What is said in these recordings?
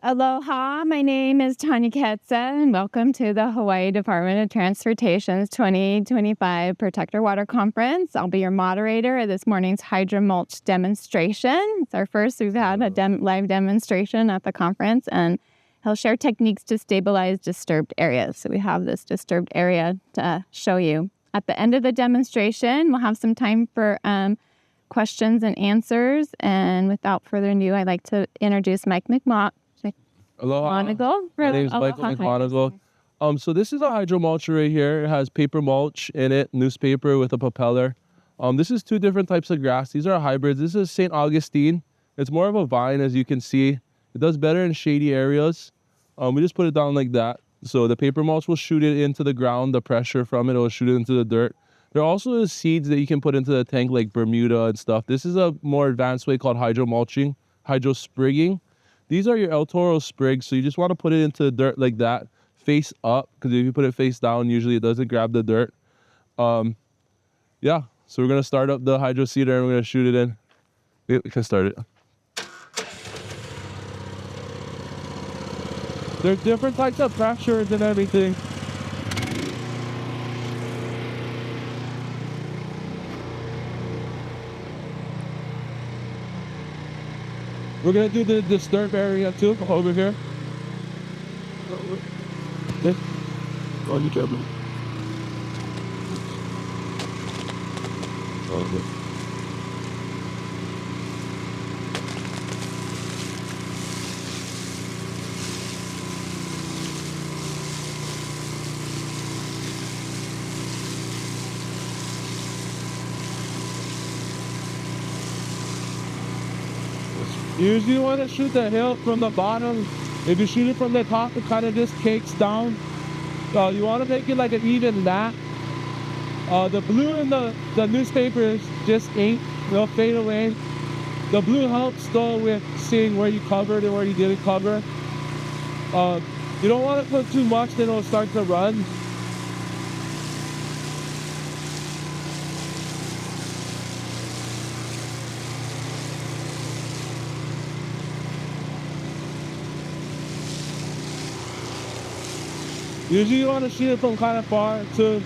Aloha, my name is Tanya Ketsa, and welcome to the Hawaii Department of Transportation's 2025 Protect Our Water Conference. I'll be your moderator of this morning's Hydromulch demonstration. It's our first. We've had a live demonstration at the conference, and he'll share techniques to stabilize disturbed areas. So we have this disturbed area to show you. At the end of the demonstration, we'll have some time for questions and answers. And without further ado, I'd like to introduce Mike McMonigle. Aloha. My name is Michael McMonigle. So this is a hydromulch right here. It has paper mulch in it, newspaper with a propeller. This is two different types of grass. These are hybrids. This is St. Augustine. It's more of a vine, as you can see. It does better in shady areas. We just put it down like that. So the paper mulch will shoot it into the ground. The pressure from it will shoot it into the dirt. There also is seeds that you can put into the tank like Bermuda and stuff. This is a more advanced way called hydromulching, hydrosprigging. These are your El Toro sprigs, so you just want to put it into the dirt like that, face up, because if you put it face down, usually it doesn't grab the dirt. Yeah, so we're going to start up the hydro seeder and we're going to shoot it in. We can start it. There's different types of pressures and everything. We're going to do the disturbed area too, over here. This. Oh, you tell me. Okay. You usually want to shoot the hill from the bottom. If you shoot it from the top, it kind of just cakes down. So you want to make it like an even lap. The blue in the newspaper is just ink. They'll fade away. The blue helps though with seeing where you covered and where you didn't cover. You don't want to put too much, then it'll start to run. Usually you want to shoot it from kind of far too.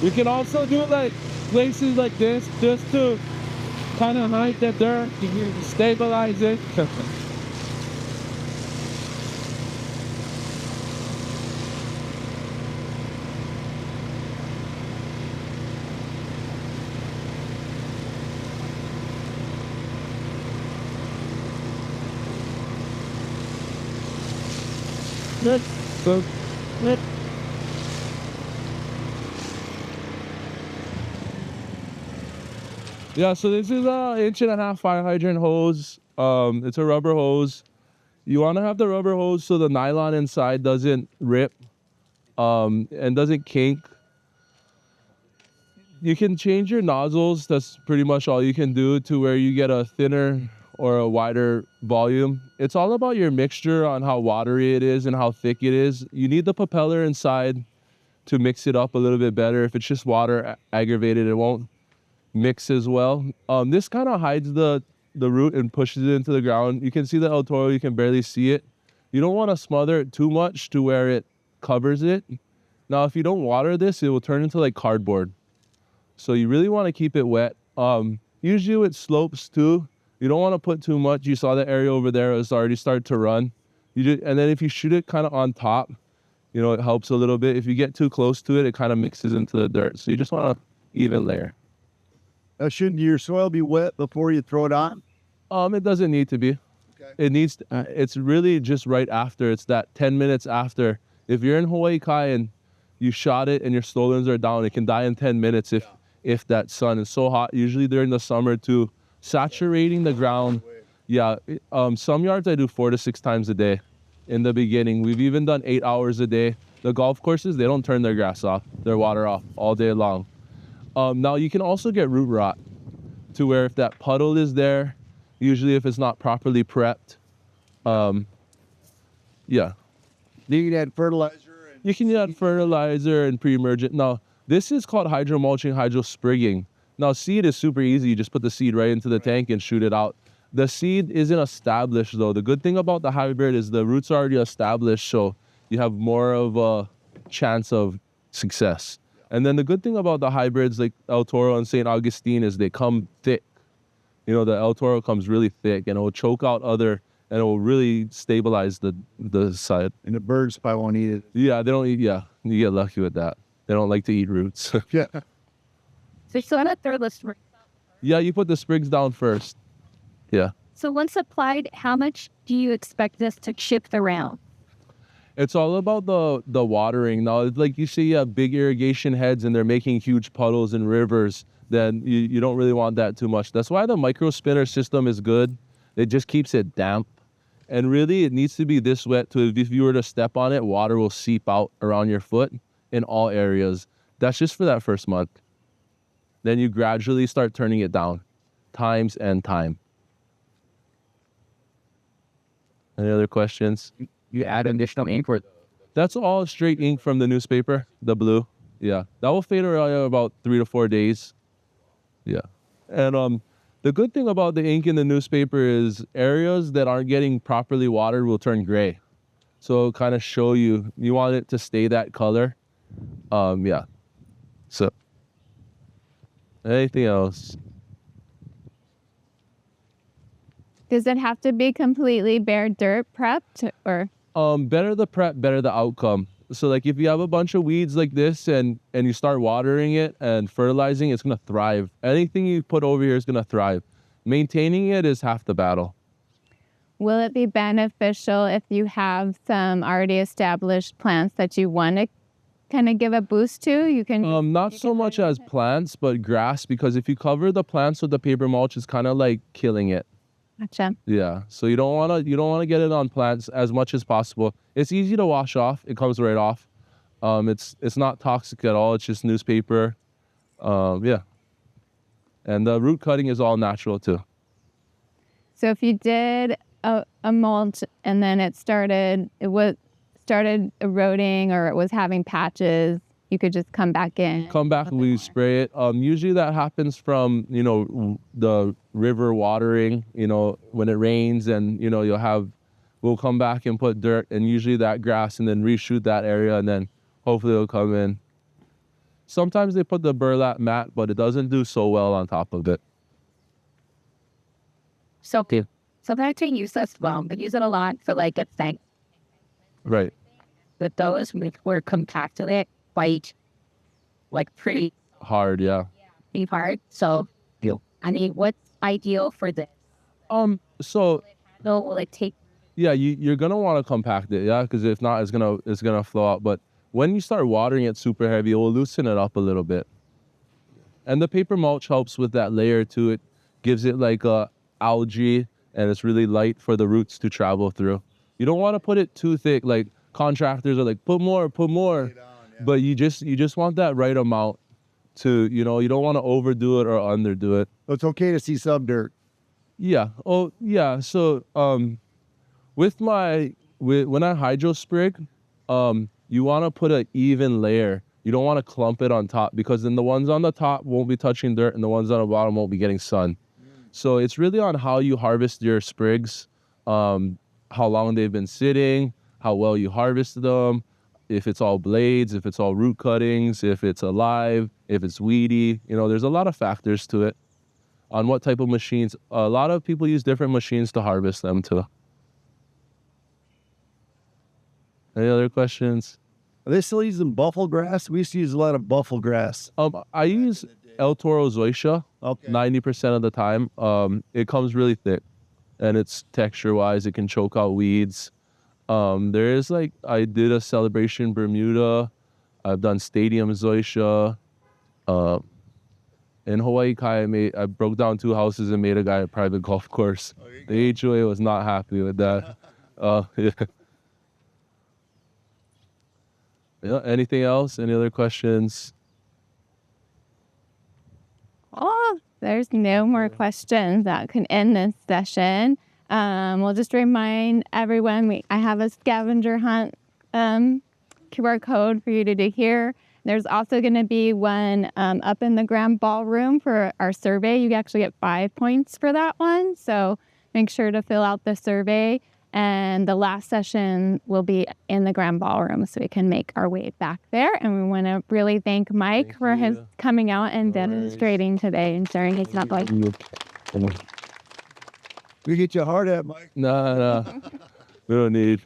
You can also do like places like this just to kind of hide the dirt. You can stabilize it. Good. So, good. Yeah, so this is an 1.5 inch fire hydrant hose. It's a rubber hose. You want to have the rubber hose so the nylon inside doesn't rip and doesn't kink. You can change your nozzles. That's pretty much all you can do to where you get a thinner or a wider volume. It's all about your mixture on how watery it is and how thick it is. You need the propeller inside to mix it up a little bit better. If it's just water aggravated, it won't mix as well. This kind of hides the root and pushes it into the ground. You can see the El Toro, you can barely see it. You don't want to smother it too much to where it covers it. Now, if you don't water this, it will turn into like cardboard. So you really want to keep it wet. Usually with slopes too, you don't want to put too much. You saw the area over there, it's already started to run. And then if you shoot it kind of on top, you know, it helps a little bit. If you get too close to it, it kind of mixes into the dirt. So you just want to even layer. Shouldn't your soil be wet before you throw it on? It doesn't need to be. Okay. It needs, it's really just right after. It's that 10 minutes after. If you're in Hawaii Kai and you shot it and your stolons are down, it can die in 10 minutes if that sun is so hot. Usually during the summer too. Saturating the ground. Yeah, some yards I do 4 to 6 times a day in the beginning. We've even done 8 hours a day. The golf courses, they don't turn their grass off, their water off all day long. Now you can also get root rot to where if that puddle is there, usually if it's not properly prepped, yeah. Do you add fertilizer? You can add fertilizer and pre-emergent. Now, this is called hydromulching, hydrosprigging. Now, seed is super easy. You just put the seed right into the tank and shoot it out. The seed isn't established, though. The good thing about the hybrid is the roots are already established, so you have more of a chance of success. And then the good thing about the hybrids like El Toro and St. Augustine is they come thick. You know, the El Toro comes really thick, and it will choke out other, and it will really stabilize the side. And the birds probably won't eat it. Yeah, they don't eat, yeah, you get lucky with that. They don't like to eat roots. Yeah. So you still gotta throw the sprig. Yeah, you put the sprigs down first. Yeah. So once applied, how much do you expect this to shift around? It's all about the watering. Now, it's like you see you have big irrigation heads and they're making huge puddles and rivers, then you don't really want that too much. That's why the micro spinner system is good. It just keeps it damp. And really, it needs to be this wet to, if you were to step on it, water will seep out around your foot in all areas. That's just for that first month. Then you gradually start turning it down, times and time. Any other questions? You add additional ink or That's all straight ink from the newspaper, the blue. Yeah, that will fade away in about 3 to 4 days. Yeah, and the good thing about the ink in the newspaper is areas that aren't getting properly watered will turn gray. So it'll kind of show you want it to stay that color. Yeah. So, anything else? Does it have to be completely bare dirt prepped, or? Better the prep, better the outcome. So like if you have a bunch of weeds like this and you start watering it and fertilizing, it's gonna thrive. Anything you put over here is gonna thrive. Maintaining it is half the battle. Will it be beneficial if you have some already established plants that you want to kind of give a boost to? You can Not so much as plants, but grass, because if you cover the plants with the paper mulch, it's kind of like killing it. Gotcha. Yeah, so you don't wanna get it on plants as much as possible. It's easy to wash off. It comes right off. It's not toxic at all. It's just newspaper. Yeah, and the root cutting is all natural too. So if you did a mulch and then it started eroding or it was having patches, you could just come back in. Come back and we spray it. Usually that happens from the river watering. When it rains and we'll come back and put dirt and usually that grass and then reshoot that area and then hopefully it'll come in. Sometimes they put the burlap mat, but it doesn't do so well on top of it. So sometimes we use this we use it a lot for like a thing. Right. But those were compacted it quite like pretty Hard, yeah. hard. So I mean, what's ideal for this? So No, will it take? yeah, you're gonna want to compact it, yeah, because if not, it's gonna flow out. But when you start watering it super heavy, it will loosen it up a little bit. And the paper mulch helps with that layer too. It gives it like a algae, and it's really light for the roots to travel through. You don't want to put it too thick. Like contractors are like, put more. But you just want that right amount to, you don't want to overdo it or underdo it. So it's okay to see some dirt. Yeah. Oh, yeah. So, when I hydro sprig, you want to put an even layer. You don't want to clump it on top because then the ones on the top won't be touching dirt and the ones on the bottom won't be getting sun. So it's really on how you harvest your sprigs, how long they've been sitting, how well you harvested them, if it's all blades, if it's all root cuttings, if it's alive, if it's weedy. There's a lot of factors to it on what type of machines. A lot of people use different machines to harvest them too. Any other questions? Are they still using buffalo grass? We used to use a lot of buffalo grass. I use El Toro Zoysia Okay. 90% of the time. It comes really thick, and it's texture-wise, it can choke out weeds. There is I did a Celebration Bermuda. I've done Stadium Zoysia. In Hawaii Kai, I broke down 2 houses and made a guy a private golf course. The HOA was not happy with that. Yeah. Yeah. Anything else? Any other questions? Oh, there's no more questions that can end this session. We'll just remind everyone I have a scavenger hunt QR code for you to do here. There's also going to be one up in the grand ballroom for our survey. You actually get 5 points for that one. So make sure to fill out the survey. And the last session will be in the grand ballroom, so we can make our way back there. And we want to really thank Mike for his coming out and demonstrating today and sharing his knowledge. We get you hard at, Mike. No, we don't need.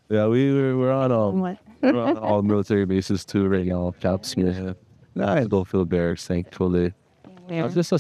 Yeah, we're on we're on all military bases too right now. Caps, yeah. Nah, I don't feel embarrassed, thankfully. It's just a